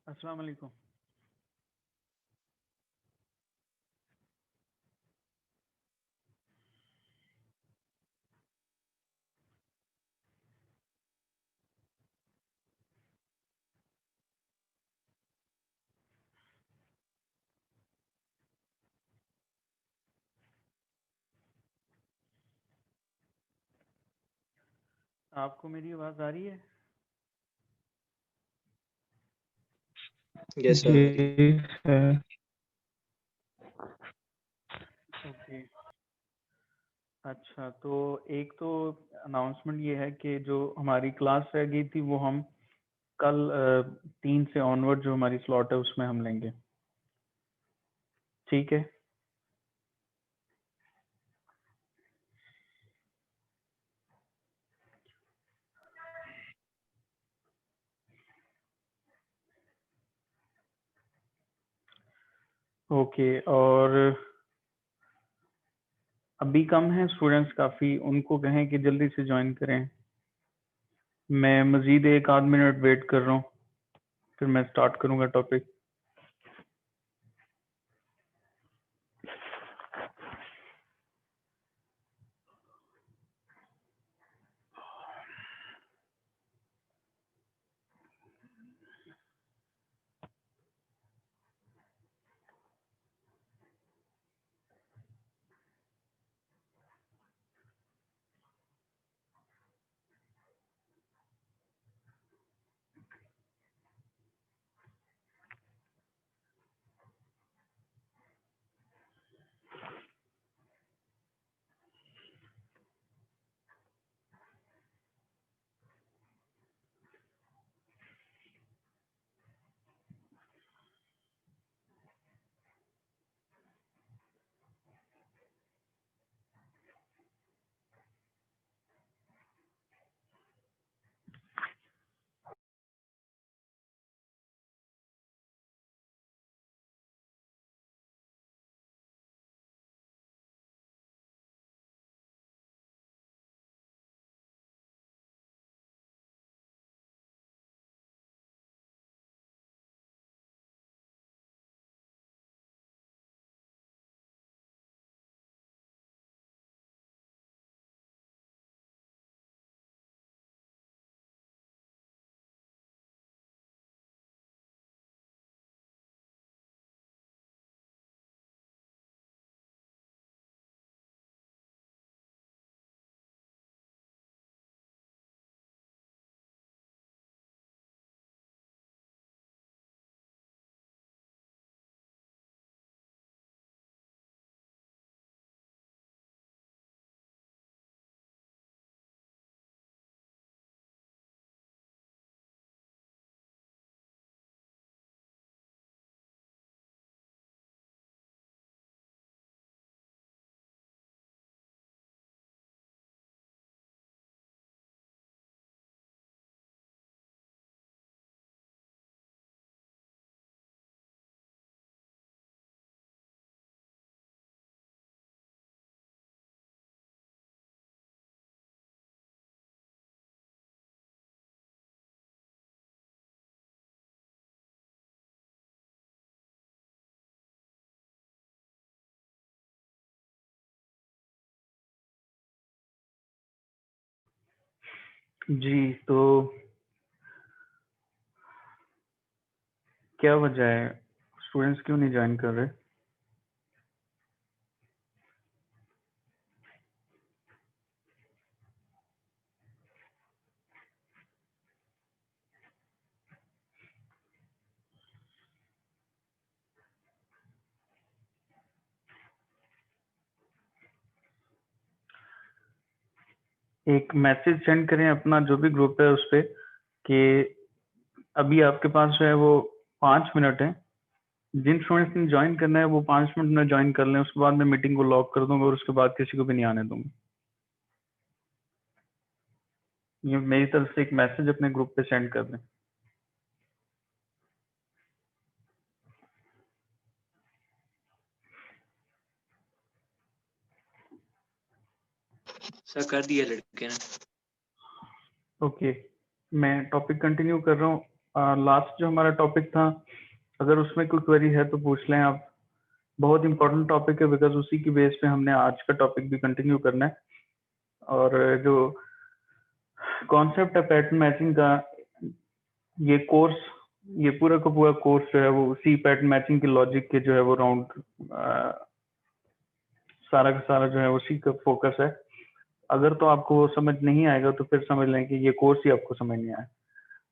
अस्सलाम वालेकुम। आपको मेरी आवाज आ रही है? Yes sir. जी सर। ओके। अच्छा, तो एक तो अनाउंसमेंट ये है कि जो हमारी क्लास रह गई थी वो हम कल 3 से ऑनवर्ड जो हमारी स्लॉट है उसमें हम लेंगे। ठीक है। ओके। और अभी कम है स्टूडेंट्स काफ़ी, उनको कहें कि जल्दी से ज्वाइन करें। मैं मज़ीद 1 आध मिनट वेट कर रहा हूँ, फिर मैं स्टार्ट करूँगा टॉपिक। जी, तो क्या वजह है, स्टूडेंट्स क्यों नहीं ज्वाइन कर रहे? एक मैसेज सेंड करें अपना जो भी ग्रुप है उस पे कि अभी आपके पास जो है वो 5 मिनट है, जिन स्टूडेंट्स ने ज्वाइन करना है वो 5 मिनट में ज्वाइन कर लें, उसके बाद मैं मीटिंग को लॉक कर दूंगा और उसके बाद किसी को भी नहीं आने दूंगा। ये मेरी तरफ से एक मैसेज अपने ग्रुप पे सेंड कर दें। सर कर दिया लड़के ने। ओके, मैं टॉपिक कंटिन्यू कर रहा हूँ। लास्ट जो हमारा टॉपिक था, अगर उसमें कोई क्वेरी है तो पूछ लें आप। बहुत इंपॉर्टेंट टॉपिक है, बिकॉज उसी की बेस पे हमने आज का टॉपिक भी कंटिन्यू करना है। और जो कॉन्सेप्ट है पैटर्न मैचिंग का, ये कोर्स, ये पूरा का पूरा कोर्स जो है वो उसी पैटर्न मैचिंग के लॉजिक के जो है वो राउंड सारा का सारा जो है उसी का फोकस है। अगर तो आपको वो समझ नहीं आएगा तो फिर समझ लें कि ये कोर्स ही आपको समझ नहीं आया।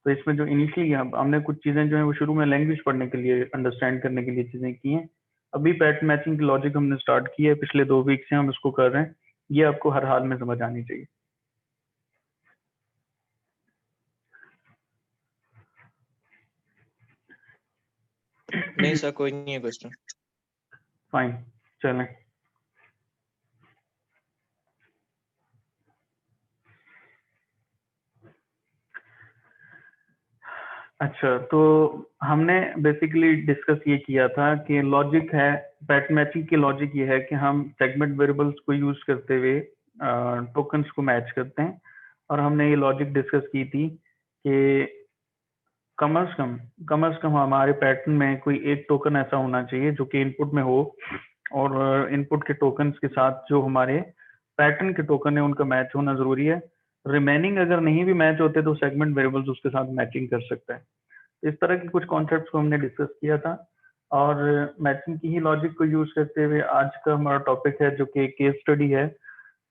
तो इसमें जो इनिशियली हमने कुछ चीजें जो है वो शुरू में लैंग्वेज पढ़ने के लिए, अंडरस्टैंड करने के लिए चीजें की हैं। अभी पैटर्न मैचिंग की लॉजिक हमने स्टार्ट की है, पिछले 2 वीक से हम इसको कर रहे हैं। ये आपको हर हाल में समझ आनी चाहिए। नहीं सर, कोई नहीं है क्वेश्चन। फाइन, चलें। अच्छा, तो हमने बेसिकली डिस्कस ये किया था कि लॉजिक है, पैटर्न मैचिंग की लॉजिक ये है कि हम सेगमेंट वेरिएबल्स को यूज करते हुए टोकन्स को मैच करते हैं। और हमने ये लॉजिक डिस्कस की थी कि कम से कम हमारे पैटर्न में कोई एक टोकन ऐसा होना चाहिए जो कि इनपुट में हो, और इनपुट के टोकन्स के साथ जो हमारे पैटर्न के टोकन है उनका मैच होना जरूरी है। रिमेनिंग अगर नहीं भी मैच होते तो सेगमेंट वेरिएबल्स उसके साथ मैचिंग कर सकता है। इस तरह के कुछ कॉन्सेप्ट्स को हमने डिस्कस किया था, और मैचिंग की ही लॉजिक को यूज करते हुए आज का हमारा टॉपिक है जो कि केस स्टडी है।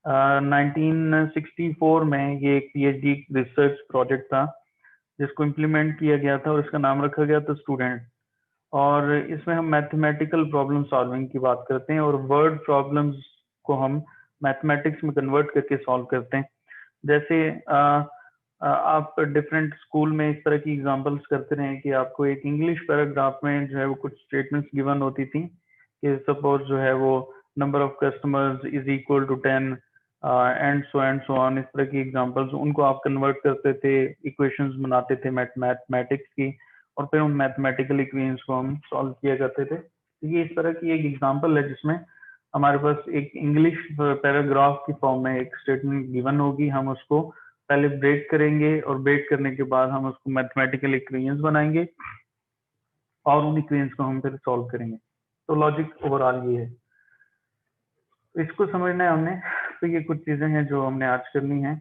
1964 में ये एक पीएचडी रिसर्च प्रोजेक्ट था जिसको इम्प्लीमेंट किया गया था, और इसका नाम रखा गया था स्टूडेंट। और इसमें हम मैथमेटिकल प्रॉब्लम सॉल्विंग की बात करते हैं, और वर्ड प्रॉब्लम्स को हम मैथमेटिक्स में कन्वर्ट करके सॉल्व करते हैं। जैसे आप डिफरेंट स्कूल में इस तरह की एग्जांपल्स करते रहे कि आपको एक इंग्लिश पैराग्राफ में जो है वो कुछ स्टेटमेंट्स गिवन होती थी कि सपोज जो है वो number of customers is equal to 10 and so on. इस तरह की एग्जांपल्स उनको आप कन्वर्ट करते थे, इक्वेशंस बनाते थे मैथमेटिक्स की, और फिर उन मैथमेटिकल इक्वेशंस को हम सॉल्व किया करते थे। तो ये इस तरह की एक एग्जांपल है जिसमें हमारे पास एक इंग्लिश पैराग्राफ की फॉर्म में एक स्टेटमेंट गिवन होगी, हम उसको पहले ब्रेक करेंगे, और ब्रेक करने के बाद हम उसको मैथमेटिकल इक्वेशंस बनाएंगे, और उन इक्वेशंस को हम फिर सॉल्व करेंगे। तो लॉजिक ओवरऑल ये है, इसको समझना है हमने। तो ये कुछ चीजें हैं जो हमने आज करनी है।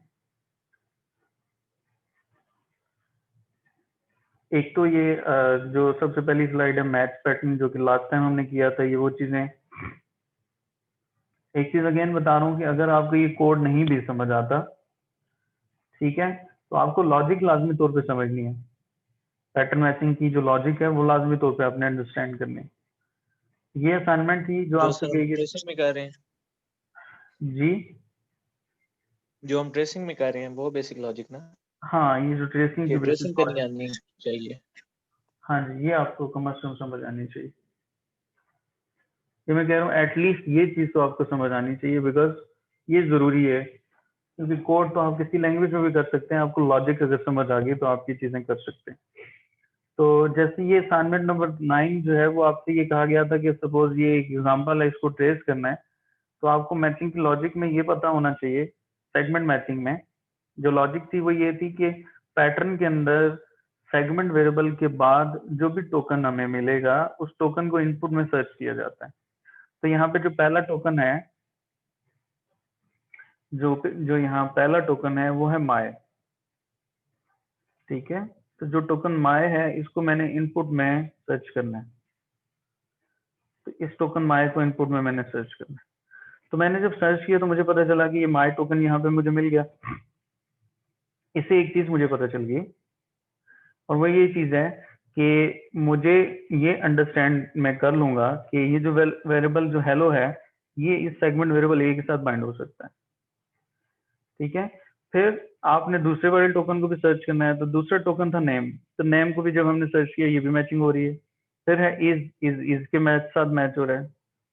एक तो ये जो सबसे पहली स्लाइड है मैथ पैटर्न, जो कि लास्ट टाइम हमने किया था, ये वो चीजें। एक चीज अगेन बता रहा हूँ कि अगर आपको ये कोड नहीं भी समझ आता, ठीक है, तो आपको लॉजिक लाजमी तौर पे समझनी है। पैटर्न मैचिंग की जो लॉजिक है वो लाजमी तौर पे आपने अंडरस्टैंड करनी है। ये असाइनमेंट थी जो जो आपसे सर हम कही गई। ट्रेसिंग में कर रहे हैं, जी जो हम ट्रेसिंग में कर रहे हैं वो बेसिक लॉजिक ना, हाँ, ये जो ट्रेसिंग की कि बेसिस ट्रेसिंग करनी पर, आनी चाहिए। हाँ जी, ये आपको कम से कम समझ आनी चाहिए। ये मैं कह रहा हूँ एटलीस्ट ये चीज तो आपको समझ आनी चाहिए, बिकॉज ये जरूरी है। क्योंकि कोड तो आप किसी लैंग्वेज में भी कर सकते हैं, आपको लॉजिक अगर समझ आ गई तो आप ये चीजें कर सकते हैं। तो जैसे ये असाइनमेंट नंबर 9 जो है वो आपसे ये कहा गया था कि सपोज ये एक एग्जांपल है, इसको ट्रेस करना है। तो आपको मैचिंग की लॉजिक में ये पता होना चाहिए, सेगमेंट मैचिंग में जो लॉजिक थी वो ये थी कि पैटर्न के अंदर सेगमेंट वेरिएबल के बाद जो भी टोकन हमें मिलेगा उस टोकन को इनपुट में सर्च किया जाता है। तो यहाँ पे जो पहला टोकन है, जो यहाँ पहला टोकन है वो है माय, ठीक है। तो जो टोकन माय है इसको मैंने इनपुट में सर्च करना है। तो इस टोकन माय को इनपुट में मैंने सर्च करना है। तो मैंने जब सर्च किया तो मुझे पता चला कि ये माय टोकन यहाँ पे मुझे मिल गया। इससे एक चीज मुझे पता चल गई, और वो ये चीज है कि मुझे ये अंडरस्टैंड मैं कर लूंगा कि ये जो वेरिएबल जो हेलो है ये इस सेगमेंट वेरिएबल ए के साथ बाइंड हो सकता है, ठीक है। फिर आपने दूसरे वाले टोकन को भी सर्च करना है, तो दूसरा टोकन था नेम। तो नेम को भी जब हमने सर्च किया ये भी मैचिंग हो रही है। फिर है इज के मैच साथ मैच हो रहा है,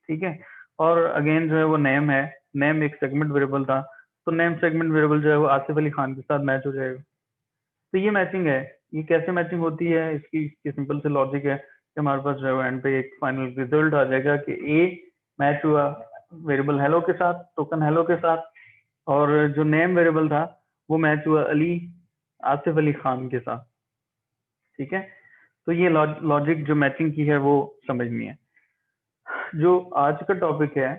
ठीक है। और अगेन जो है वो नेम है, नेम एक सेगमेंट वेरिएबल था, तो नेम सेगमेंट वेरिएबल जो है वो आसिफ अली खान के साथ मैच हो जाएगा। तो ये मैचिंग है। ये कैसे मैचिंग होती है, इसकी सिंपल से लॉजिक है कि हमारे पास जो है एंड पे एक फाइनल रिजल्ट आ जाएगा कि ए मैच हुआ वेरिएबल हेलो के साथ, टोकन हेलो के साथ, और जो नेम वेरिएबल था वो मैच हुआ अली, आसिफ अली खान के साथ, ठीक है, तो ये लॉजिक जो मैचिंग की है वो समझनी है। जो आज का टॉपिक है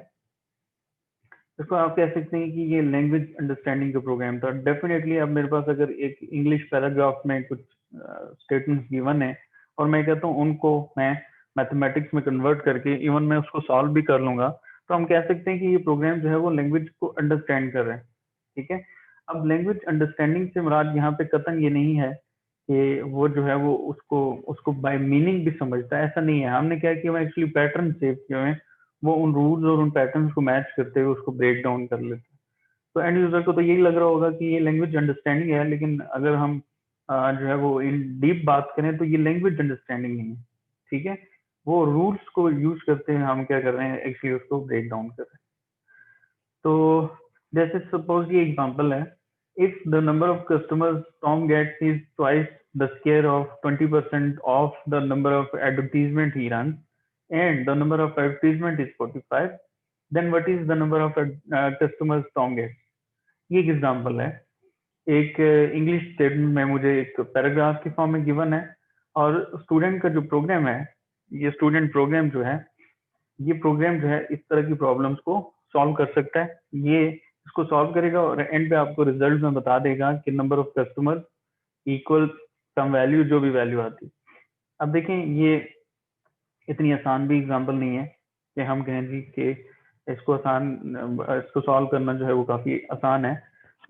इसको आप कह सकते हैं कि ये लैंग्वेज अंडरस्टैंडिंग का प्रोग्राम था। डेफिनेटली अब मेरे पास अगर एक इंग्लिश पैराग्राफ में कुछ स्टेटमेंट्स गिवन है और मैं कहता हूँ उनको मैं मैथमेटिक्स में कन्वर्ट करके इवन मैं उसको सॉल्व भी कर लूंगा, तो हम कह सकते हैं कि ये प्रोग्राम जो है वो लैंग्वेज को अंडरस्टैंड कर रहे हैं। ठीक है, अब लैंग्वेज अंडरस्टैंडिंग से मुराद यहाँ पे कतन ये नहीं है कि वो जो है वो उसको उसको बाय मीनिंग भी समझता है, ऐसा नहीं है। हमने क्या किया, एक्चुअली पैटर्न सेव किए हुए हैं, वो उन रूल्स और उन पैटर्न्स को मैच करते हुए उसको ब्रेक डाउन कर लेते हैं। तो एंड यूजर को तो यही लग रहा होगा कि ये लैंग्वेज अंडरस्टैंडिंग है, लेकिन अगर हम जो है वो इन डीप बात करें तो ये लैंग्वेज अंडरस्टैंडिंग नहीं है। ठीक है, वो रूल्स को यूज करते हैं, हम क्या कर रहे हैं एक्चुअली उसको ब्रेक डाउन कर रहे हैं। तो जैसे सपोज ये एग्जांपल है, if the number of customers Tom gets is twice the square of 20% of the number of advertisement he run and the number of advertisement is 45, then what is the number of customers Tom gets? ये एक example है। एक English statement में मुझे एक paragraph के form में given है और स्टूडेंट का जो प्रोग्राम है, ये स्टूडेंट प्रोग्राम जो है, ये प्रोग्राम जो है इस तरह की प्रॉब्लम्स को सॉल्व कर सकता है। ये इसको सॉल्व करेगा और एंड पे आपको रिजल्ट में बता देगा कि number of customer equal some value, जो भी वैल्यू आती। अब देखें, ये इतनी आसान भी एग्जांपल नहीं है कि हम कहें जी कि इसको सॉल्व करना जो है वो काफी आसान है।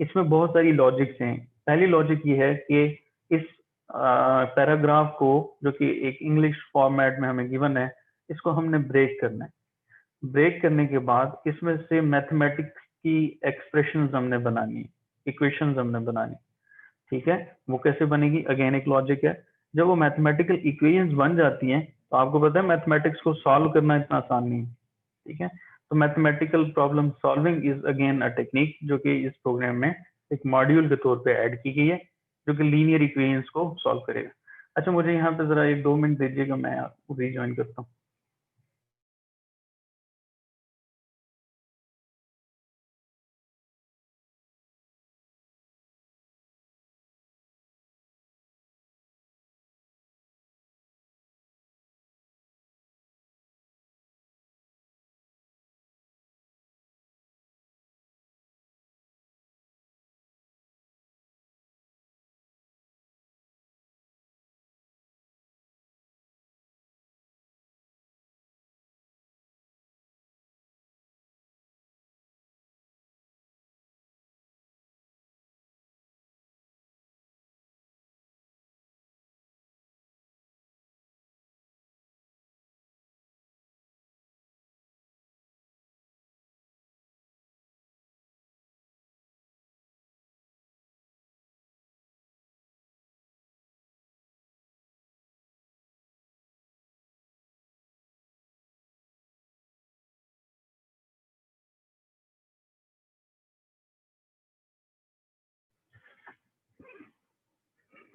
इसमें बहुत सारी लॉजिक्स हैं। पहली लॉजिक ये है कि इस पैराग्राफ को, जो कि एक इंग्लिश फॉर्मेट में हमें गिवन है, इसको हमने ब्रेक करना है। ब्रेक करने के बाद इसमें से मैथमेटिक्स की एक्सप्रेशंस हमने बनानी, इक्वेशंस हमने बनानी। ठीक है, वो कैसे बनेगी, अगेन एक लॉजिक है। जब वो मैथमेटिकल इक्वेशंस बन जाती हैं तो आपको पता है मैथमेटिक्स को सॉल्व करना इतना आसान नहीं। ठीक है, तो mathematical problem solving is again a technique जो कि इस प्रोग्राम में एक मॉड्यूल के तौर पे ऐड की गई है, जो कि लीनियर इक्वेशंस को सॉल्व करेगा। अच्छा, मुझे यहाँ पे जरा एक 2 मिनट दीजिएगा, मैं आपको रिज्वाइन करता हूँ।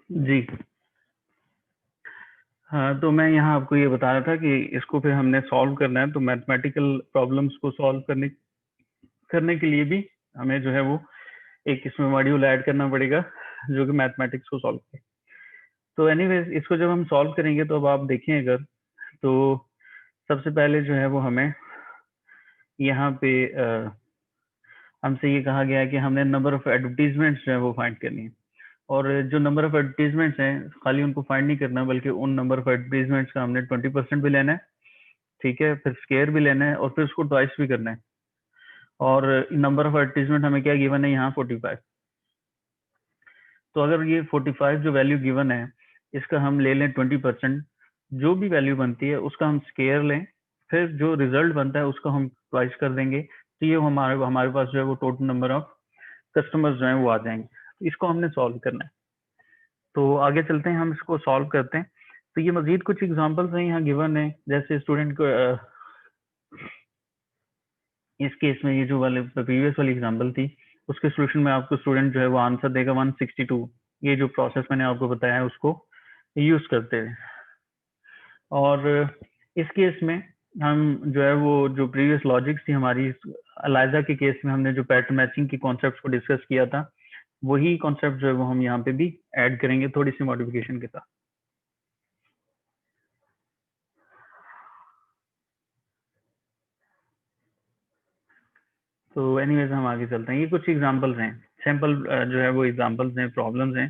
जी हाँ, तो मैं यहाँ आपको ये बता रहा था कि इसको फिर हमने सॉल्व करना है, तो मैथमेटिकल प्रॉब्लम्स को सॉल्व करने करने के लिए भी हमें जो है वो एक इसमें मॉड्यूल ऐड करना पड़ेगा जो कि मैथमेटिक्स को सॉल्व करे। तो एनीवेज, इसको जब हम सॉल्व करेंगे तो अब आप देखें अगर, तो सबसे पहले जो है वो हमें यहाँ पे हमसे ये कहा गया है कि हमने नंबर ऑफ एडवर्टीजमेंट्स जो है वो फाइंड करनी है। और जो नंबर ऑफ एडवर्टीजमेंट्स हैं, खाली उनको फाइंड नहीं करना, बल्कि उन नंबर ऑफ एडवर्टीजमेंट्स का हमने 20% भी लेना है। ठीक है, फिर स्केयर भी लेना है और फिर उसको ट्वाइस भी करना है। और नंबर ऑफ एडवर्टीजमेंट हमें क्या गिवन है यहाँ, 45। तो अगर ये 45 जो वैल्यू गिवन है, इसका हम ले लें 20%, जो भी वैल्यू बनती है उसका हम स्केयर लें, फिर जो रिजल्ट बनता है उसका हम ट्वाइस कर देंगे, तो ये हमारे पास जो है वो टोटल नंबर ऑफ कस्टमर्स जो है वो आ जाएंगे। इसको हमने सॉल्व करना है। तो आगे चलते हैं, हम इसको सॉल्व करते हैं। तो ये मजीद कुछ एग्जांपल्स हैं यहाँ गिवन है, जैसे स्टूडेंट को इस केस में ये जो वाले प्रीवियस वाली एग्जांपल थी, उसके सोल्यूशन में आपको स्टूडेंट जो है वो आंसर देगा 162। ये जो प्रोसेस मैंने आपको बताया है उसको यूज करते हैं। और इस केस में हम जो है वो जो प्रीवियस लॉजिक्स थी हमारी, अलाइजा के केस में हमने जो पैटर्न मैचिंग की कॉन्सेप्ट को डिस्कस किया था, वही कॉन्सेप्ट जो है वो हम यहाँ पे भी ऐड करेंगे थोड़ी सी मॉडिफिकेशन के साथ। तो एनीवेज हम आगे चलते हैं। ये कुछ एग्जांपल्स हैं, सैंपल जो है वो एग्जांपल्स हैं, प्रॉब्लम्स हैं।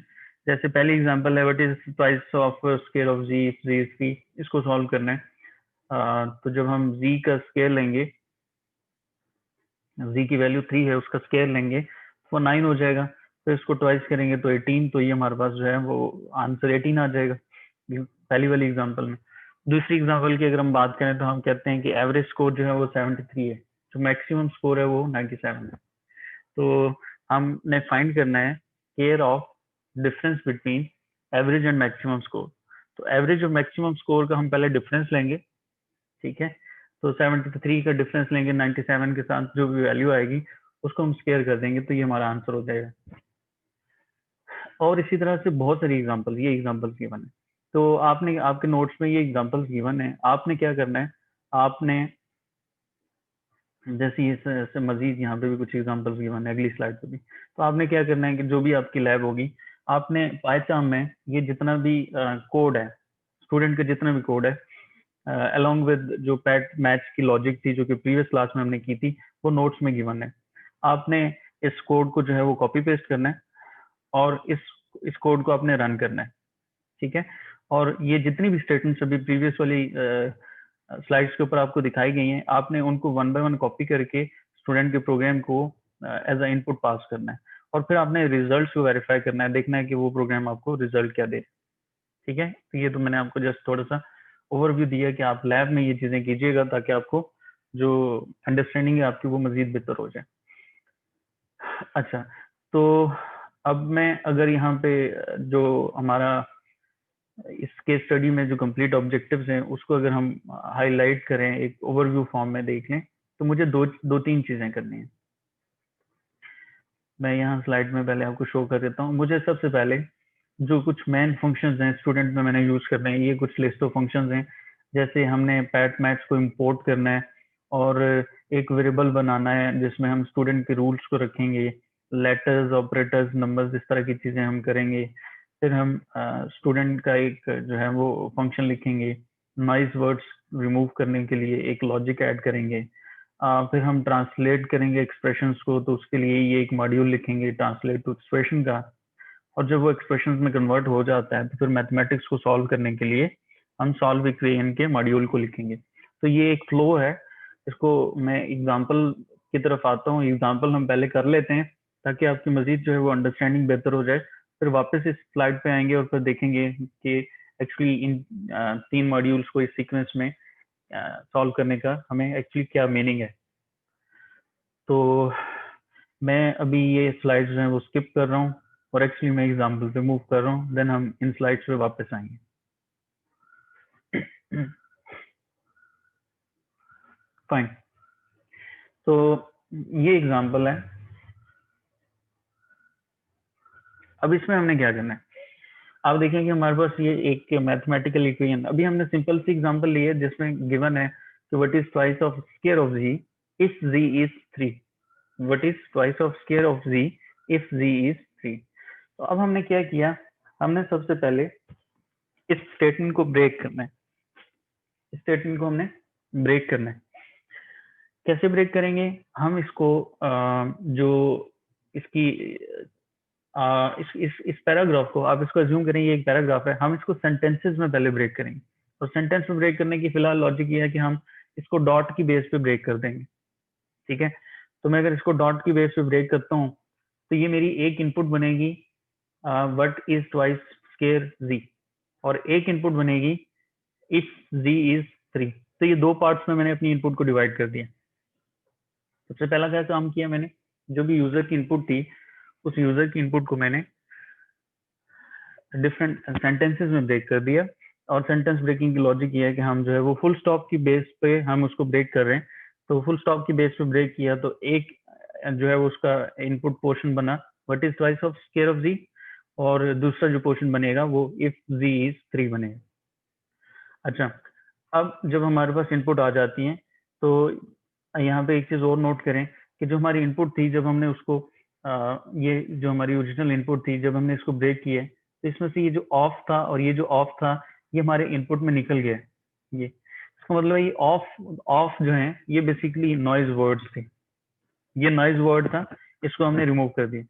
जैसे पहली एग्जांपल है what is price of square of G if G is 3। इसको सॉल्व करना है। तो जब हम जी का स्केयर लेंगे, जी की वैल्यू 3 है, उसका स्केयर लेंगे वो 9 हो जाएगा। तो इसको ट्वाइस करेंगे तो 18, तो ये हमारे पास जो है वो आंसर 18 आ जाएगा पहली वाली एग्जांपल में। दूसरी एग्जांपल की अगर हम बात करें तो हम कहते हैं कि एवरेज स्कोर जो है वो 73 है, जो मैक्सिमम स्कोर है वो 97 है। तो हमने फाइंड करना है care of difference between average and maximum score. तो एवरेज और मैक्सिमम स्कोर का हम पहले डिफरेंस लेंगे, ठीक है। तो 73 का डिफरेंस लेंगे 97 के साथ, जो भी वैल्यू आएगी उसको हम स्केयर कर देंगे, तो ये हमारा आंसर हो जाएगा। और इसी तरह से बहुत सारी एग्जांपल, ये एग्जांपल गिवन है। तो आपने आपके नोट्स में ये एग्जांपल गिवन है, आपने क्या करना है, आपने जैसे ये मजीद यहाँ पे भी कुछ एग्जांपल्स गिवन है अगली स्लाइड पे भी। तो आपने क्या करना है कि जो भी आपकी लैब होगी, आपने पाइथन में ये जितना भी कोड है, स्टूडेंट का जितना भी कोड है, अलोंग विद जो पैट मैच की लॉजिक थी जो कि प्रीवियस क्लास में हमने की थी, वो नोट्स में गिवन है। आपने इस कोड को जो है वो कॉपी पेस्ट करना है और इस कोड को आपने रन करना है, ठीक है। और ये जितनी भी स्टेटमेंट्स अभी प्रीवियस वाली स्लाइड्स के ऊपर आपको दिखाई गई हैं, आपने उनको वन बाय वन कॉपी करके स्टूडेंट के प्रोग्राम को एज अ इनपुट पास करना है, और फिर आपने रिजल्ट्स को वेरीफाई करना है, देखना है कि वो प्रोग्राम आपको रिजल्ट क्या दे, ठीक है। तो ये तो मैंने आपको जस्ट थोड़ा सा ओवरव्यू दिया कि आप लैब में ये चीजें कीजिएगा ताकि आपको जो अंडरस्टैंडिंग है आपकी वो मजीद बेहतर हो जाए। अच्छा, तो अब मैं अगर यहाँ पे जो हमारा इस केस स्टडी में जो कंप्लीट ऑब्जेक्टिव्स हैं उसको अगर हम हाईलाइट करें, एक ओवरव्यू फॉर्म में देख लें, तो मुझे दो तीन चीजें करनी है। मैं यहाँ स्लाइड में पहले आपको शो कर देता हूँ। मुझे सबसे पहले जो कुछ मेन फंक्शंस हैं स्टूडेंट में मैंने यूज करने हैं, ये कुछ लिस्ट ऑफ फंक्शंस हैं। जैसे हमने पैट मैथ्स को इंपोर्ट करना है और एक वेरिएबल बनाना है जिसमें हम स्टूडेंट के रूल्स को रखेंगे, लेटर्स, ऑपरेटर्स, नंबर्स, इस तरह की चीजें हम करेंगे। फिर हम स्टूडेंट का एक जो है वो फंक्शन लिखेंगे, नॉइज वर्ड्स रिमूव करने के लिए एक लॉजिक ऐड करेंगे। फिर हम ट्रांसलेट करेंगे एक्सप्रेशंस को, तो उसके लिए ये एक मॉड्यूल लिखेंगे ट्रांसलेट टू एक्सप्रेशन का। और जब वो एक्सप्रेशन में कन्वर्ट हो जाता है तो फिर मैथमेटिक्स को सॉल्व करने के लिए हम सॉल्व इक्वेशन के मॉड्यूल को लिखेंगे। तो ये एक फ्लो है। इसको मैं एग्जांपल की तरफ आता हूँ, एग्जांपल हम पहले कर लेते हैं ताकि आपकी मजीद जो है वो अंडरस्टैंडिंग बेहतर हो जाए। फिर वापस इस स्लाइड पे आएंगे और फिर देखेंगे कि एक्चुअली इन 3 मॉड्यूल्स को इस सीक्वेंस में सॉल्व करने का हमें एक्चुअली क्या मीनिंग है। तो मैं अभी ये स्लाइड्स जो हैं वो स्किप कर रहा हूँ और एक्चुअली मैं एग्जांपल पे मूव कर रहा हूँ, देन हम इन स्लाइड्स पे वापस आएंगे। फाइन, तो ये एग्जांपल है। अब इसमें हमने क्या करना है, आप देखेंगे हमारे पास ये एक मैथमेटिकल इक्वेशन, अभी हमने सिंपल सी एग्जांपल ली है जिसमें गिवन है कि what is twice of square of G if G is 3। What is twice of square of G if G is 3। तो अब हमने क्या किया, हमने सबसे पहले इस स्टेटमेंट को ब्रेक करना है। इस स्टेटमेंट को हमने ब्रेक करना है। कैसे ब्रेक करेंगे, हम इसको जो इसकी इस पैराग्राफ को आप इसको अज्यूम करें, ये एक पैराग्राफ है, हम इसको सेंटेंसेस में पहले ब्रेक करेंगे। और सेंटेंस में ब्रेक करने की फिलहाल लॉजिक ये है कि हम इसको डॉट की बेस पे ब्रेक कर देंगे, ठीक है। तो मैं अगर इसको डॉट की बेस पे ब्रेक करता हूँ तो ये मेरी एक इनपुट बनेगी व्हाट इज ट्वाइस स्क्वायर जी, और एक इनपुट बनेगी इफ जी इज 3। तो ये दो पार्ट्स में मैंने अपनी इनपुट को डिवाइड कर दिया। सबसे पहला क्या काम किया मैंने, जो भी यूजर की इनपुट थी उस यूजर की इनपुट को मैंने डिफरेंट सेंटेंसेस में ब्रेक कर दिया। और सेंटेंस ब्रेकिंग की लॉजिक ये है कि हम जो है वो फुल स्टॉप की बेस पे हम उसको ब्रेक कर रहे हैं। तो फुल स्टॉप की बेस पे ब्रेक किया तो एक जो है वो उसका इनपुट पोर्शन बना what is twice of square of G, और दूसरा जो पोर्शन बनेगा वो इफ जी इज 3 बनेगा। अच्छा, अब जब हमारे पास इनपुट आ जाती है तो यहाँ पे एक चीज और नोट करें कि जो हमारी इनपुट थी, जब हमने उसको ये जो हमारी ओरिजिनल इनपुट थी, जब हमने इसको ब्रेक किया तो इसमें से ये जो ऑफ था और ये जो ऑफ था ये हमारे इनपुट में निकल गया। ये इसका मतलब ये ऑफ ऑफ जो है ये बेसिकली नॉइज वर्ड्स थे। ये नॉइज वर्ड था, इसको हमने रिमूव कर दिया।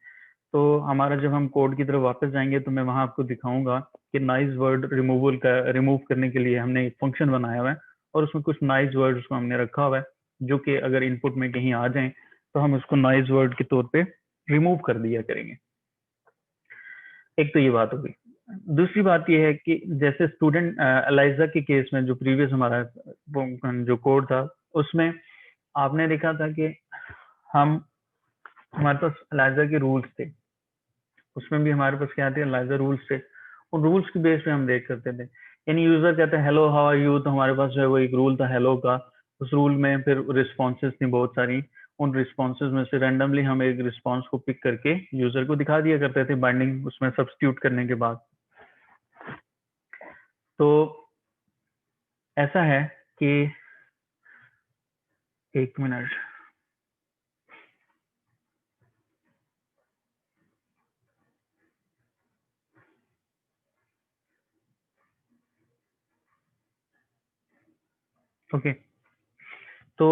तो हमारा जब हम कोड की तरफ वापस जाएंगे तो मैं वहां आपको दिखाऊंगा कि नॉइज वर्ड रिमूव करने के लिए हमने एक फंक्शन बनाया हुआ है और उसमें कुछ नॉइज वर्ड उसको हमने रखा हुआ है जो कि अगर इनपुट में कहीं आ जाएं तो हम उसको नॉइज वर्ड के तौर पे रिमूव कर दिया करेंगे। एक तो ये बात हो गई। दूसरी बात ये है कि जैसे स्टूडेंट एलाइजा के केस में जो प्रीवियस हमारा जो कोड था उसमें आपने देखा था कि हम हमारे पास एलाइजा के रूल्स थे, उसमें भी हमारे पास क्या थे, एलाइजा रूल्स थे। उन रूल्स की बेस पे हम देख करते थे। यानी यूजर कहते हैं हेलो हाउ आर यू, तो हमारे पास जो है वो एक रूल था हेलो का। उस रूल में फिर रिस्पॉन्सेज थी बहुत सारी, उन रिस्पॉन्सेज में से रैंडमली हम एक रिस्पॉन्स को पिक करके यूजर को दिखा दिया करते थे बाइंडिंग उसमें सब्स्टिट्यूट करने के बाद। तो ऐसा है कि एक मिनट, ओके। तो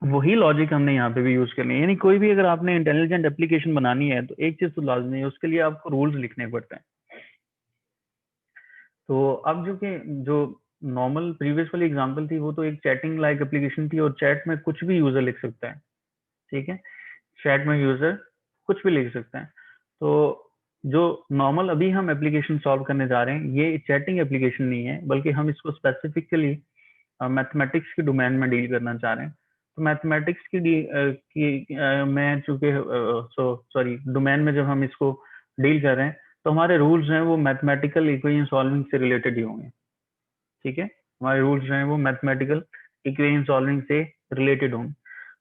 वही लॉजिक हमने यहाँ पे भी यूज करनी है। यानी कोई भी अगर आपने इंटेलिजेंट एप्लीकेशन बनानी है तो एक चीज तो लाजमी है, उसके लिए आपको रूल्स लिखने पड़ते हैं। तो अब जो नॉर्मल प्रीवियस वाली एग्जांपल थी वो तो एक चैटिंग लाइक एप्लीकेशन थी और चैट में कुछ भी यूजर लिख सकता है, ठीक है। चैट में यूजर कुछ भी लिख सकता है। तो जो नॉर्मल अभी हम एप्लीकेशन सॉल्व करने जा रहे हैं ये चैटिंग एप्लीकेशन नहीं है, बल्कि हम इसको स्पेसिफिकली मैथमेटिक्स के डोमेन में डील करना चाह रहे हैं। तो मैथमेटिक्स मैं चूंकि सॉरी डोमेन में जब हम इसको डील कर रहे हैं तो हमारे रूल्स हैं वो मैथमेटिकल इक्वेशन सॉल्विंग से रिलेटेड ही होंगे, ठीक है। हमारे रूल्स जो हैं वो मैथमेटिकल इक्वेशन सॉल्विंग से रिलेटेड होंगे।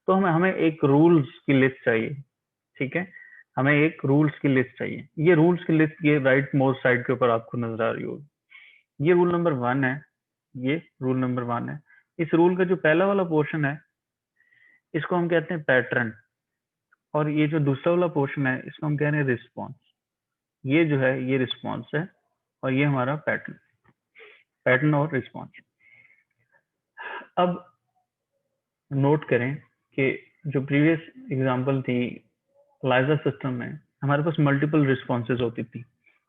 तो हमें हमें एक रूल्स की लिस्ट चाहिए, ठीक है। हमें एक रूल्स की लिस्ट चाहिए। ये रूल्स की लिस्ट ये राइट मोस्ट साइड के ऊपर आपको नजर आ रही होगी। ये रूल नंबर 1 है, ये रूल नंबर 1 है। इस रूल का जो पहला वाला पोर्शन है इसको हम कहते हैं पैटर्न, और ये जो दूसरा वाला पोर्शन है इसको हम कह रहे हैं रिस्पॉन्स। ये जो है ये रिस्पॉन्स है और ये हमारा पैटर्न, पैटर्न और रिस्पॉन्स। अब नोट करें कि जो प्रीवियस एग्जांपल थी लाइजा सिस्टम में हमारे पास मल्टीपल रिस्पॉन्सेज होती थी।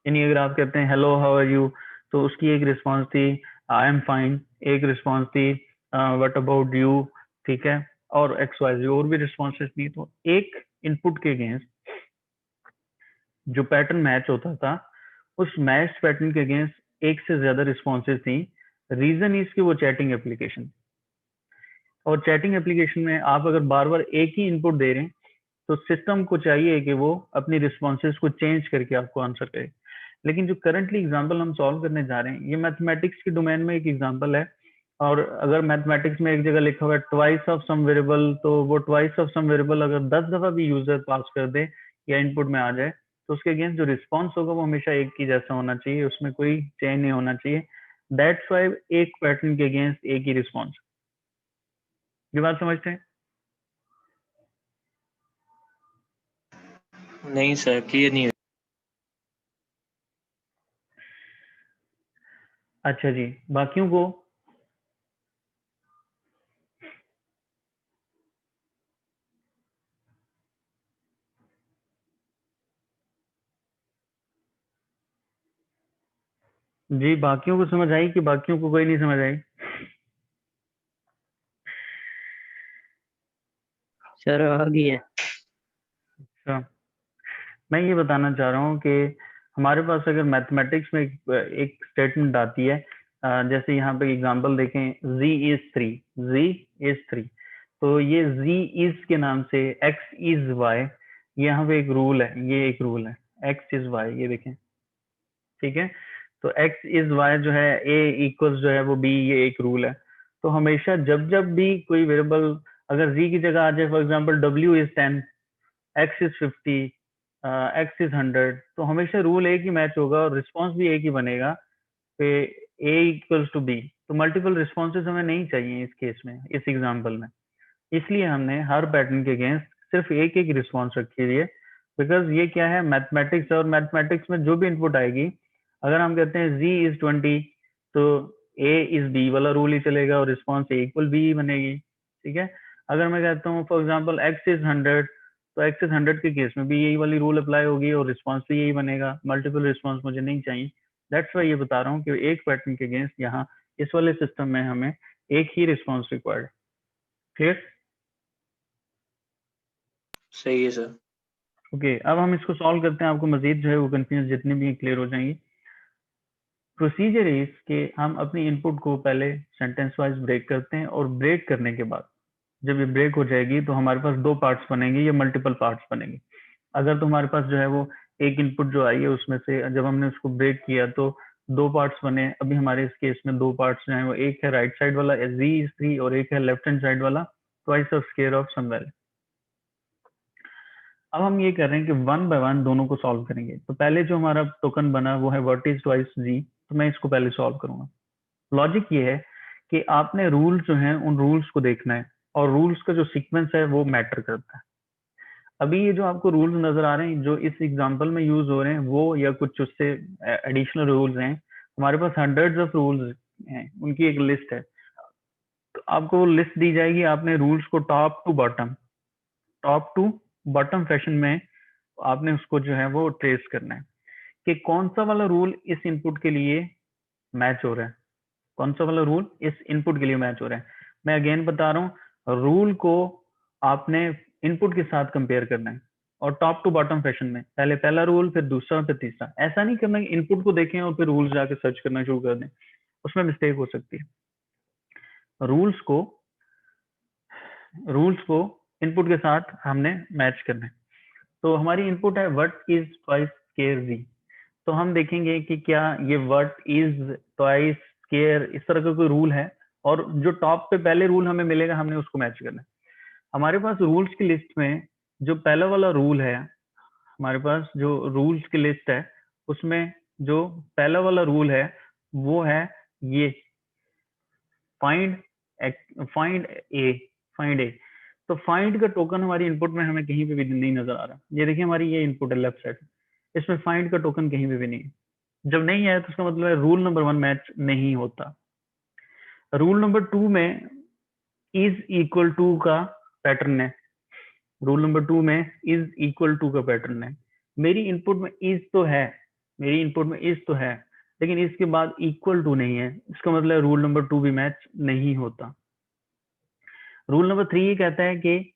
यानी अगर आप कहते हैं हेलो हाउ आर यू तो उसकी एक रिस्पॉन्स थी आई एम फाइन, एक रिस्पॉन्स थी व्हाट अबाउट यू, ठीक है, और एक्स वाई और भी रिस्पॉन्सेज थी। तो एक इनपुट के अगेंस्ट जो पैटर्न मैच होता था उस मैच पैटर्न के अगेंस्ट एक से ज्यादा रिस्पॉन्सेज थी। रीजन इसकी वो चैटिंग एप्लीकेशन, और चैटिंग एप्लीकेशन में आप अगर बार बार एक ही इनपुट दे रहे हैं तो सिस्टम को चाहिए कि वो अपनी रिस्पॉन्सेज को चेंज करके आपको आंसर करे। लेकिन जो करंटली एग्जांपल हम सॉल्व करने जा रहे हैं ये मैथमेटिक्स के डोमेन में एक एग्जांपल है। और अगर मैथमेटिक्स में एक जगह लिखा हुआ है ट्वाइस ऑफ सम वेरिएबल, तो वो ट्वाइस ऑफ सम वेरिएबल अगर 10 दफा भी यूजर पास कर दे या इनपुट में आ जाए तो उसके अगेंस्ट जो रिस्पॉन्स होगा वो हमेशा एक ही जैसा होना चाहिए, उसमें कोई चेंज नहीं होना चाहिए। दैट्स वाई एक पैटर्न के अगेंस्ट एक ही रिस्पॉन्स। ये बात समझते हैं? नहीं सर, क्लियर नहीं है। अच्छा जी, बाकियों को जी, बाकियों को समझ आई कि बाकियों को कोई नहीं समझ आई? सर आ गई है। अच्छा, मैं ये बताना चाह रहा हूँ कि हमारे पास अगर मैथमेटिक्स में एक स्टेटमेंट आती है, जैसे यहाँ पे एग्जांपल देखें z इज 3, z इज 3, तो ये z इज के नाम से x इज y, यहाँ पे एक रूल है, ये एक रूल है x इज y, ये देखें, ठीक है। तो x इज y जो है a इक्वल्स जो है वो b, ये एक रूल है। तो हमेशा जब जब भी कोई वेरिएबल अगर z की जगह आ जाए, for example w is 10, x is 50, x is 100, तो हमेशा रूल एक ही मैच होगा और रिस्पॉन्स भी एक ही बनेगा पे a इक्वल्स टू b। तो मल्टीपल रिस्पॉन्सेज हमें नहीं चाहिए इस केस में, इस एग्जांपल में। इसलिए हमने हर पैटर्न के अगेंस्ट सिर्फ एक एक रिस्पॉन्स रखी हुई है, बिकॉज ये क्या है मैथमेटिक्स, और मैथमेटिक्स में जो भी इनपुट आएगी अगर हम कहते हैं z इज 20 तो a इज b वाला रूल ही चलेगा और रिस्पॉन्स a इक्वल b ही बनेगी, ठीक है। अगर मैं कहता हूँ फॉर एग्जाम्पल x इज 100 तो एक्सेस 100 के केस में भी यही वाली रूल अप्लाई होगी और रिस्पॉन्स भी यही बनेगा। मल्टीपल रिस्पॉन्स मुझे नहीं चाहिए, दैट्स वाई ये बता रहा हूँ कि एक पैटर्न के अगेंस्ट यहाँ इस वाले सिस्टम में हमें एक ही रिस्पॉन्स रिक्वायर्ड। क्लियर? सही है सर। ओके, अब हम इसको सॉल्व करते हैं, आपको मजीद जो है वो कंफ्यूजन जितनी भी क्लियर हो जाएंगी। प्रोसीजर इज कि हम अपनी इनपुट को पहले सेंटेंस वाइज ब्रेक करते हैं और ब्रेक करने के बाद जब ये ब्रेक हो जाएगी तो हमारे पास दो पार्ट्स बनेंगे या मल्टीपल पार्ट्स बनेंगे। अगर तो हमारे पास जो है वो एक इनपुट जो आई है उसमें से जब हमने उसको ब्रेक किया तो दो पार्ट्स बने। अभी हमारे इस केस में दो पार्ट्स जो है वो एक है राइट साइड वाला z3 और एक है लेफ्ट हैंड साइड वाला twice of square of some value. अब हम ये कर रहे हैं कि वन बाय वन दोनों को सॉल्व करेंगे। तो पहले जो हमारा टोकन बना वो है वर्टिस ट्वाइस जी, तो मैं इसको पहले सॉल्व करूंगा। लॉजिक ये है कि आपने रूल्स जो हैं उन रूल्स को देखना है और रूल्स का जो सीक्वेंस है वो मैटर करता है। अभी ये जो आपको रूल्स नजर आ रहे हैं जो इस एग्जांपल में यूज हो रहे हैं वो या कुछ उससे एडिशनल रूल्स हैं। हमारे पास हंड्रेड्स ऑफ रूल्स हैं, उनकी एक लिस्ट है। तो आपको वो लिस्ट दी जाएगी, आपने रूल्स को टॉप टू बॉटम फैशन में आपने उसको जो है वो ट्रेस करना है कि कौन सा वाला रूल इस इनपुट के लिए मैच हो रहा है, कौन सा वाला रूल इस इनपुट के लिए मैच हो रहा है। मैं अगेन बता रहा हूँ, रूल को आपने इनपुट के साथ कंपेयर करना है और टॉप टू बॉटम फैशन में, पहले पहला रूल फिर दूसरा फिर तीसरा। ऐसा नहीं करना कि इनपुट को देखें और फिर रूल्स जाके सर्च करना शुरू कर दें, उसमें मिस्टेक हो सकती है। रूल्स को इनपुट के साथ हमने मैच करना है। तो हमारी इनपुट है व्हाट इज ट्वाइस स्क्वायर जी। तो हम देखेंगे कि क्या ये व्हाट इज ट्वाइस स्क्वायर इस तरह का कोई रूल है, और जो टॉप पे पहले रूल हमें मिलेगा हमने उसको मैच करना है। हमारे पास रूल्स की लिस्ट में जो पहला वाला रूल है, हमारे पास जो रूल्स की लिस्ट है उसमें जो पहला वाला रूल है वो है ये फाइंड फाइंड ए। तो फाइंड का टोकन हमारी इनपुट में हमें कहीं पे भी नहीं नजर आ रहा। ये देखिए हमारी ये इनपुट है लेफ्ट साइड, इसमें फाइंड का टोकन कहीं पे भी नहीं है। जब नहीं है तो उसका मतलब है रूल नंबर 1 मैच नहीं होता। रूल नंबर 2 में इज इक्वल टू का पैटर्न है, रूल नंबर 2 में इज इक्वल टू का पैटर्न है। मेरी इनपुट में इज तो है, लेकिन इसके बाद इक्वल टू नहीं है, इसका मतलब रूल नंबर 2 भी मैच नहीं होता। रूल नंबर 3 ये कहता है कि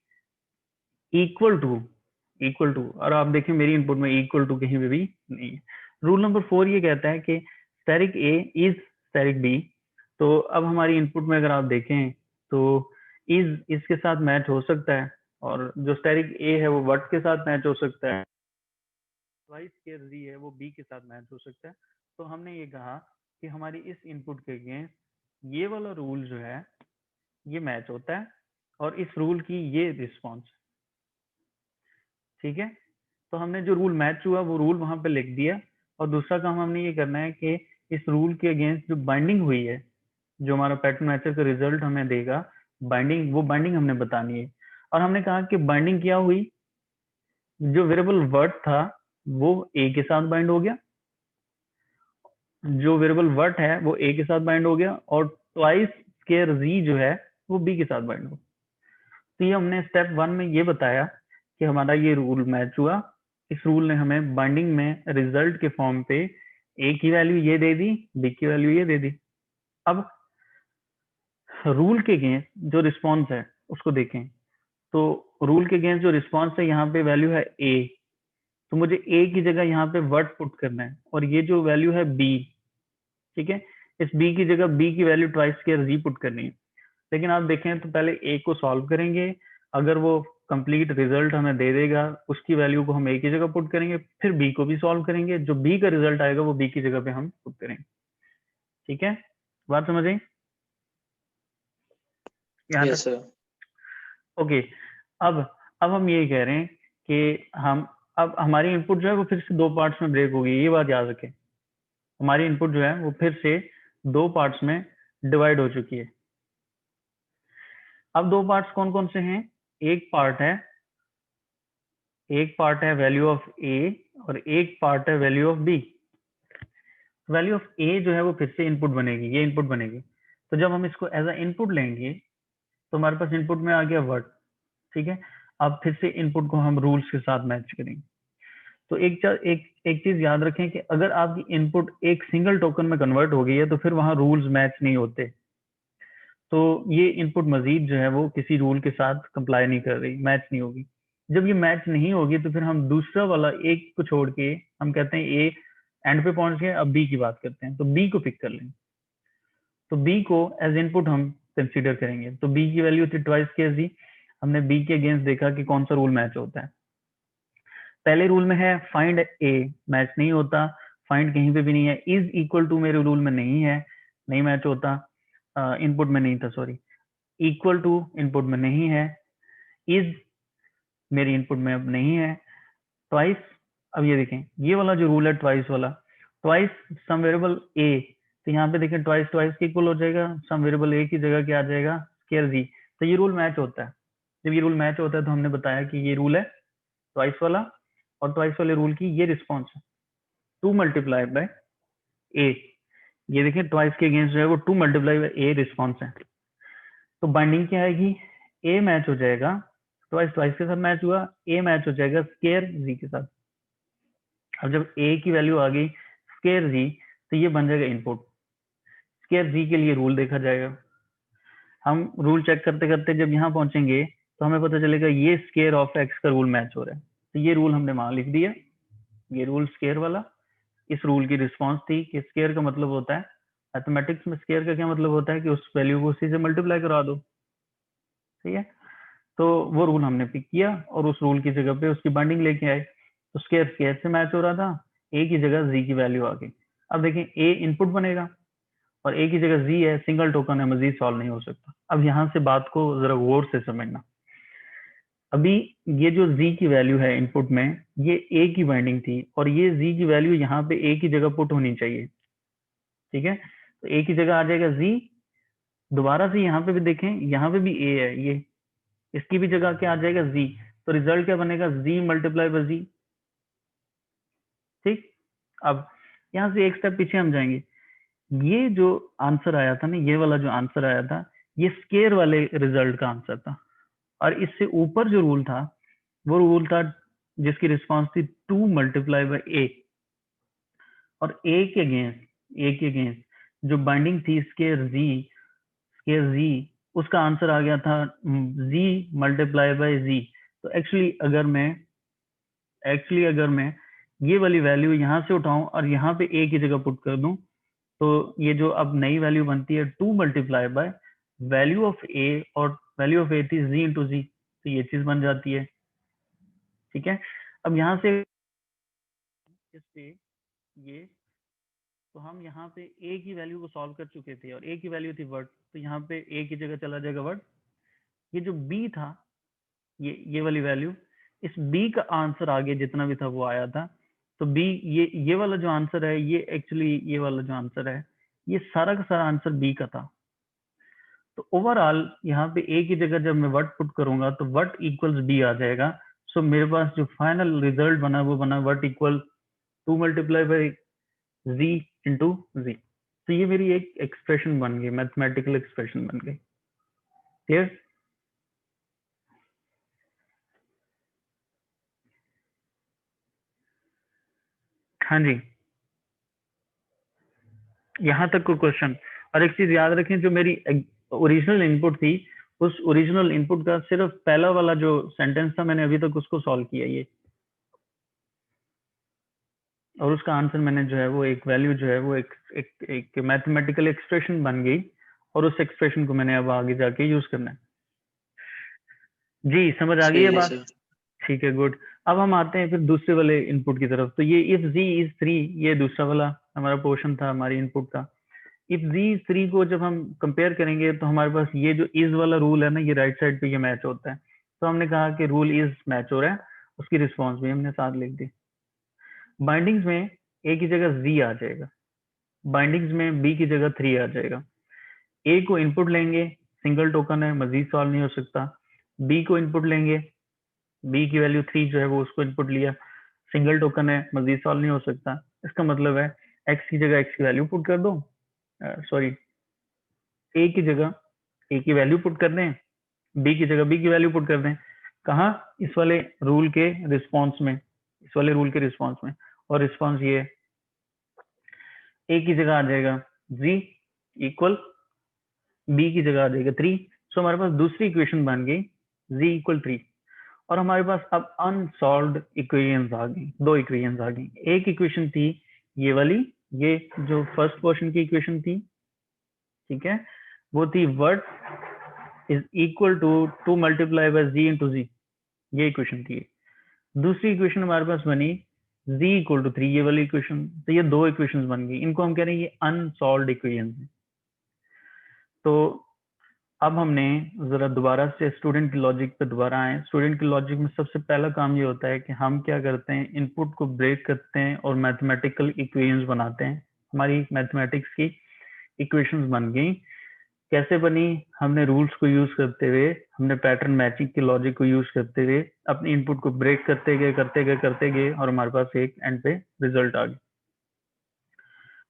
इक्वल टू, और आप देखें मेरी इनपुट में इक्वल टू कहीं पे भी नहीं है। रूल नंबर 4 ये कहता है कि static A is static B. तो अब हमारी इनपुट में अगर आप देखें तो इज इसके साथ मैच हो सकता है और जो स्टैटिक ए है वो व्हाट के साथ मैच हो सकता है, ट्वाइस स्क्वायर जी है वो बी के साथ मैच हो सकता है। तो हमने ये कहा कि हमारी इस इनपुट के अगेंस्ट ये वाला रूल जो है ये मैच होता है और इस रूल की ये रिस्पॉन्स, ठीक है। तो हमने जो रूल मैच हुआ वो रूल वहां पे लिख दिया, और दूसरा काम हमने ये करना है कि इस रूल के अगेंस्ट जो बाइंडिंग हुई है, जो हमारा पैटर्न मैचर का रिजल्ट हमें देगा बाइंडिंग, वो बाइंडिंग हमने बतानी है। और हमने कहा कि बाइंडिंग क्या हुई, जो वेरिएबल वर्ड था वो ए के साथ बाइंड हो गया, जो वेरिएबल वर्ड है वो ए के साथ बाइंड हो गया, और ट्वाइस स्क्वायर जी जो है वो बी के साथ बाइंड हो। तो ये हमने स्टेप 1 में ये बताया कि हमारा ये रूल मैच हुआ। इस रूल ने हमें बाइंडिंग में रिजल्ट के फॉर्म पे ए की वैल्यू ये दे दी, बी की वैल्यू ये दे दी। अब रूल के अगेंस्ट जो रिस्पॉन्स है उसको देखें। तो रूल के अगेंस्ट जो रिस्पॉन्स है यहाँ पे वैल्यू है ए, तो मुझे ए की जगह यहाँ पे वर्ड पुट करना है, और ये जो वैल्यू है बी, ठीक है, इस बी की जगह बी की वैल्यू ट्वाइस स्क्वायर जी पुट करनी है। लेकिन आप देखें तो पहले ए को सॉल्व करेंगे, अगर वो कंप्लीट रिजल्ट हमें दे देगा उसकी वैल्यू को हम ए की जगह पुट करेंगे, फिर बी को भी सॉल्व करेंगे, जो बी का रिजल्ट आएगा वो बी की जगह पे हम पुट करेंगे। ठीक है, बात समझ आई यहाँ यस तक? सर। ओके, अब हम ये कह रहे हैं कि हम अब हमारी इनपुट जो है वो फिर से दो पार्ट्स में ब्रेक होगी, ये बात याद रखें। हमारी इनपुट जो है वो फिर से दो पार्ट्स में डिवाइड हो चुकी है। अब दो पार्ट्स कौन कौन से हैं? एक पार्ट है वैल्यू ऑफ ए और एक पार्ट है value of B. Value of A जो है वो फिर से इनपुट बनेगी, ये इनपुट बनेगी। तो जब हम इसको एज अ इनपुट लेंगे तो हमारे पास इनपुट में आ गया वर्ड, ठीक है। अब फिर से इनपुट को हम रूल्स के साथ मैच करेंगे। तो एक चीज याद रखें कि अगर आपकी इनपुट एक सिंगल टोकन में कन्वर्ट हो गई है तो फिर वहां रूल्स मैच नहीं होते, तो ये इनपुट मजीद जो है वो किसी रूल के साथ कंप्लाई नहीं कर रही, मैच नहीं होगी। जब ये मैच नहीं होगी तो फिर हम दूसरा वाला एक को छोड़ के हम कहते हैं ए एंड पे पहुंच गए, अब बी की बात करते हैं, तो बी को पिक कर लेंगे। तो बी को एज इनपुट हम कंसीडर करेंगे। तो बी की वैल्यू थी ट्वाइस के जी। हमने बी के अगेंस्ट देखा कि कौन सा रूल मैच होता है। पहले रूल में है फाइंड ए, मैच नहीं होता, फाइंड कहीं पे भी नहीं है, इज इक्वल टू मेरे रूल में नहीं है, नहीं मैच होता, इनपुट में नहीं था सॉरी, इक्वल टू इनपुट में नहीं है, इज मेरी इनपुट में अब नहीं है, ट्वाइस। अब ये देखें ये वाला जो रूल है ट्वाइस वाला, ट्वाइस सम वेरिएबल ए, तो यहाँ पे देखें ट्वाइस ट्वाइस के इक्वल हो जाएगा, सम वेरिएबल ए की जगह क्या आ जाएगा, स्केयर जी। तो ये रूल मैच होता है। जब ये रूल मैच होता है तो हमने बताया कि ये रूल है ट्वाइस वाला, और ट्वाइस वाले रूल की ये रिस्पॉन्स है 2 मल्टीप्लाई बाय ए। ये देखें ट्वाइस के अगेंस्ट जो है वो 2 मल्टीप्लाई बाय ए रिस्पॉन्स है। तो बाइंडिंग क्या आएगी, ए मैच हो जाएगा, ट्वाइस ट्वाइस के साथ मैच हुआ, ए मैच हो जाएगा स्केयर जी के साथ। अब जब ए की वैल्यू आ गई स्केयर जी, तो ये बन जाएगा इनपुट। स्केयर जी के लिए रूल देखा जाएगा। हम रूल चेक करते करते जब यहाँ पहुंचेंगे तो हमें पता चलेगा ये स्केयर ऑफ एक्स का रूल मैच हो रहा है, तो ये रूल हमने वहां लिख दिया, ये रूल स्केयर वाला। इस रूल की रिस्पॉन्स थी कि स्केयर का मतलब होता है, मैथमेटिक्स में स्केयर का क्या मतलब होता है कि उस वैल्यू को उसी से मल्टीप्लाई करा दो, ठीक है। तो वो रूल हमने पिक किया और उस रूल की जगह पे उसकी बाइंडिंग लेके आए, तो स्केयर स्केयर से मैच हो रहा था, ए की जगह जी की वैल्यू आ गई। अब देखें ए इनपुट बनेगा और ए की जगह जी है, सिंगल टोकन है, मजीद सॉल्व नहीं हो सकता। अब यहाँ से बात को जरा गौर से समझना। अभी ये जो z की वैल्यू है इनपुट में, ये a की बाइंडिंग थी और ये z की वैल्यू यहाँ पे a की जगह पुट होनी चाहिए, ठीक है। तो a की जगह आ जाएगा z, दोबारा से यहाँ पे भी देखें, यहाँ पे भी a है, ये इसकी भी जगह क्या आ जाएगा z, तो रिजल्ट क्या बनेगा z मल्टीप्लाई बाय z, ठीक। अब यहाँ से एक स्टेप पीछे हम जाएंगे, ये जो आंसर आया था ना, ये वाला जो आंसर आया था, ये स्केयर वाले रिजल्ट का आंसर था। और इससे ऊपर जो रूल था वो रूल था जिसकी रिस्पांस थी 2 मल्टीप्लाई बाय ए, और ए के अगेंस्ट जो बाइंडिंग थी स्केयर जी, उसका आंसर आ गया था z मल्टीप्लाई बाय z। तो एक्चुअली अगर मैं ये वाली वैल्यू यहाँ से उठाऊं और यहाँ पे a की जगह पुट कर दूं, तो ये जो अब नई वैल्यू बनती है 2 multiply by value of a, और वैल्यू ऑफ a थी z इंटू जी, तो ये चीज बन जाती है, ठीक है। अब यहाँ से इस पे ये, तो हम यहाँ पे a की वैल्यू को सॉल्व कर चुके थे और a की वैल्यू थी वर्ड, तो यहाँ पे a की जगह चला जाएगा वर्ड। ये जो b था, ये वाली वैल्यू, इस b का आंसर आगे जितना भी था वो आया था। तो b, ये वाला जो आंसर है, ये एक्चुअली ये वाला जो आंसर है, ये सारा का सारा आंसर b का था। तो ओवरऑल यहाँ पे a की जगह जब मैं वर्ड पुट करूंगा तो वर्ड इक्वल्स b आ जाएगा। सो मेरे पास जो फाइनल रिजल्ट बना वो बना word equal 2 multiply by z into G. तो ये मेरी एक एक्सप्रेशन बन गई, मैथमेटिकल एक्सप्रेशन बन गई, क्लियर। हाँ जी, यहाँ तक कोई क्वेश्चन। और एक चीज याद रखें, जो मेरी ओरिजिनल इनपुट थी, उस ओरिजिनल इनपुट का सिर्फ पहला वाला जो सेंटेंस था मैंने अभी तक उसको सॉल्व किया ये, और उसका आंसर मैंने जो है वो एक वैल्यू जो है वो एक मैथमेटिकल एक्सप्रेशन बन गई, और उस एक्सप्रेशन को मैंने अब आगे जाके यूज करना है। जी समझ आ गई है सही है बात, सर। ठीक है गुड। अब हम आते हैं फिर दूसरे वाले इनपुट की तरफ। तो ये इफ z इज 3, ये दूसरा वाला हमारा पोर्शन था हमारी इनपुट का। इफ z इज 3 को जब हम कंपेयर करेंगे तो हमारे पास ये जो इज वाला रूल है ना, ये राइट साइड पे ये मैच होता है। तो हमने कहा कि रूल इज मैच हो रहा है, उसकी रिस्पॉन्स भी हमने साथ लिख दी। बाइंडिंग्स में a की जगह z आ जाएगा, बाइंडिंग्स में b की जगह 3 आ जाएगा। a को इनपुट लेंगे, सिंगल टोकन है, मजीद सॉल्व नहीं हो सकता। b को इनपुट लेंगे, b की वैल्यू 3 जो है वो उसको इनपुट लिया, सिंगल टोकन है, मजीद सॉल्व नहीं हो सकता। इसका मतलब है x की जगह x की वैल्यू पुट कर दो, सॉरी a की जगह a की वैल्यू पुट कर दें, b की जगह b की वैल्यू पुट कर दें, कहाँ, इस वाले रूल के रिस्पॉन्स में, इस वाले रूल के रिस्पॉन्स में, और रिस्पॉन्स ये है, ए की जगह आ जाएगा जी इक्वल बी की जगह आ जाएगा 3। सो हमारे पास दूसरी इक्वेशन बन गई z इक्वल 3, और हमारे पास अब अनसॉल्व्ड इक्वेशंस आ गई, दो इक्वेशंस आ गई। एक इक्वेशन थी ये वाली, ये जो फर्स्ट पोर्शन की इक्वेशन थी, ठीक है, वो थी what is equal to 2 multiply by z into G, ये इक्वेशन थी। दूसरी इक्वेशन हमारे पास बनी z इक्वल टू 3, ये वाली इक्वेशन। तो ये दो इक्वेशंस बन गई, इनको हम कह रहे हैं ये अनसॉल्व्ड इक्वेशंस हैं। तो अब हमने जरा दोबारा से स्टूडेंट की लॉजिक पे दोबारा आए। स्टूडेंट की लॉजिक में सबसे पहला काम ये होता है कि हम क्या करते हैं, इनपुट को ब्रेक करते हैं और मैथमेटिकल इक्वेशंस बनाते हैं। हमारी मैथमेटिक्स की इक्वेशंस बन गई। कैसे बनी, हमने रूल्स को यूज करते हुए, हमने पैटर्न मैचिंग की लॉजिक को यूज करते हुए अपने इनपुट को ब्रेक करते गए और हमारे पास एक एंड पे रिजल्ट आ गया।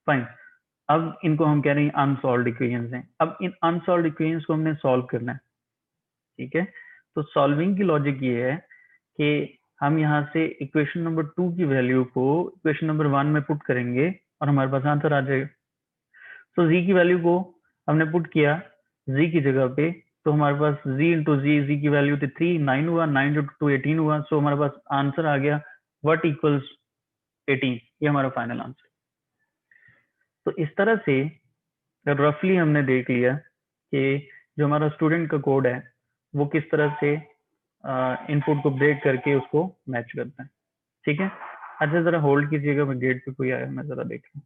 फाइन, अब इनको हम कह रहे हैं अनसॉल्व्ड इक्वेशंस हैं। अब इन अनसॉल्व्ड इक्वेशंस को हमने सॉल्व करना है, ठीक है। तो सॉल्विंग की लॉजिक ये है कि हम यहाँ से इक्वेशन नंबर 2 की वैल्यू को इक्वेशन नंबर 1 में पुट करेंगे और हमारे पास आंसर आ जाएगा। तो z की वैल्यू को हमने पुट किया z की जगह पे, तो हमारे पास z इंटू जी की वैल्यू थी 3, 9 हुआ, 9 इंटू 2 18 हुआ। सो हमारे पास आंसर आ गया व्हाट इक्वल्स 18, ये हमारा फाइनल आंसर। तो इस तरह से रफली हमने देख लिया कि जो हमारा स्टूडेंट का कोड है वो किस तरह से इनपुट को ब्रेक करके उसको मैच करता है, ठीक है। अच्छा जरा होल्ड कीजिएगा, मैं गेट पे कोई आया, मैं जरा देख लूं।